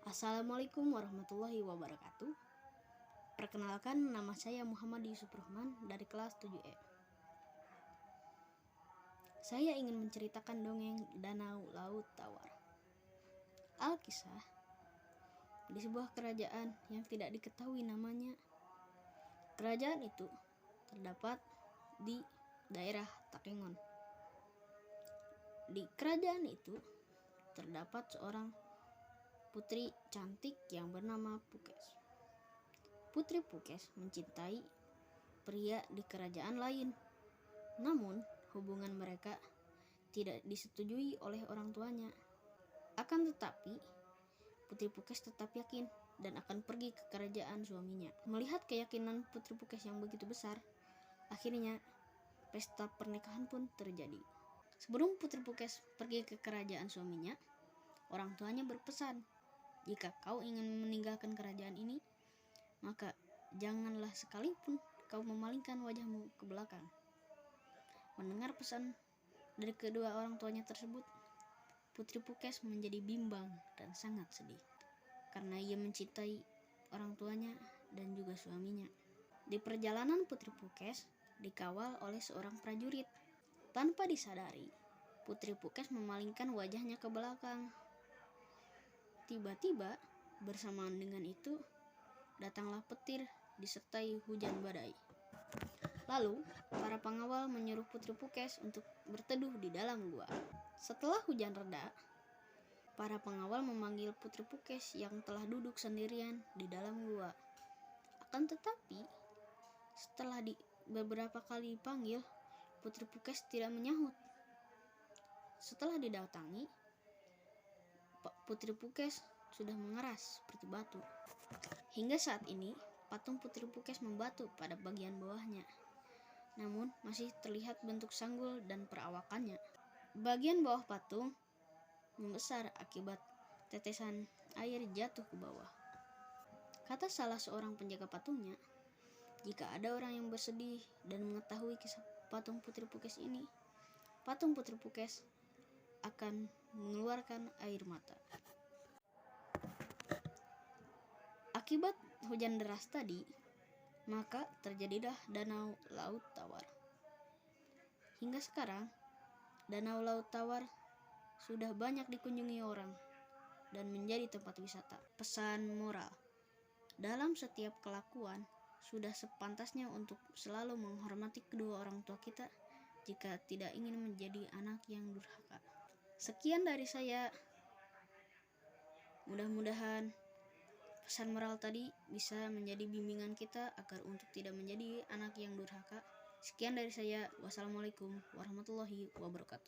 Assalamualaikum warahmatullahi wabarakatuh. Perkenalkan, nama saya Muhammad Yusuf Rahman dari kelas 7E. Saya ingin menceritakan dongeng Danau Laut Tawar. Alkisah, di sebuah kerajaan yang tidak diketahui namanya. Kerajaan itu terdapat di daerah Takengon. Di kerajaan itu terdapat seorang putri cantik yang bernama Pukes. Putri Pukes mencintai pria di kerajaan lain. Namun, hubungan mereka tidak disetujui oleh orang tuanya. Akan tetapi, Putri Pukes tetap yakin dan akan pergi ke kerajaan suaminya. Melihat keyakinan Putri Pukes yang begitu besar, akhirnya pesta pernikahan pun terjadi. Sebelum Putri Pukes pergi ke kerajaan suaminya, orang tuanya berpesan, "Jika kau ingin meninggalkan kerajaan ini, maka janganlah sekalipun kau memalingkan wajahmu ke belakang." Mendengar pesan dari kedua orang tuanya tersebut, Putri Pukes menjadi bimbang dan sangat sedih karena ia mencintai orang tuanya dan juga suaminya. Di perjalanan, Putri Pukes dikawal oleh seorang prajurit. Tanpa disadari, Putri Pukes memalingkan wajahnya ke belakang. Tiba-tiba, bersamaan dengan itu, datanglah petir disertai hujan badai. Lalu, para pengawal menyuruh Putri Pukes untuk berteduh di dalam gua. Setelah hujan reda, para pengawal memanggil Putri Pukes yang telah duduk sendirian di dalam gua. Akan tetapi, setelah beberapa kali dipanggil, Putri Pukes tidak menyahut. Setelah didatangi, Putri Pukes sudah mengeras seperti batu. Hingga saat ini, patung Putri Pukes membatu pada bagian bawahnya. Namun, masih terlihat bentuk sanggul dan perawakannya. Bagian bawah patung membesar akibat tetesan air jatuh ke bawah. Kata salah seorang penjaga patungnya, jika ada orang yang bersedih dan mengetahui kisah patung Putri Pukes ini, patung Putri Pukes akan mengeluarkan air mata. Akibat hujan deras tadi, maka terjadilah Danau Laut Tawar. Hingga sekarang, Danau Laut Tawar sudah banyak dikunjungi orang dan menjadi tempat wisata. Pesan moral: dalam setiap kelakuan, sudah sepantasnya untuk selalu menghormati kedua orang tua kita jika tidak ingin menjadi anak yang durhaka. Sekian dari saya. Mudah-mudahan pesan moral tadi bisa menjadi bimbingan kita agar untuk tidak menjadi anak yang durhaka. Sekian dari saya. Wassalamualaikum warahmatullahi wabarakatuh.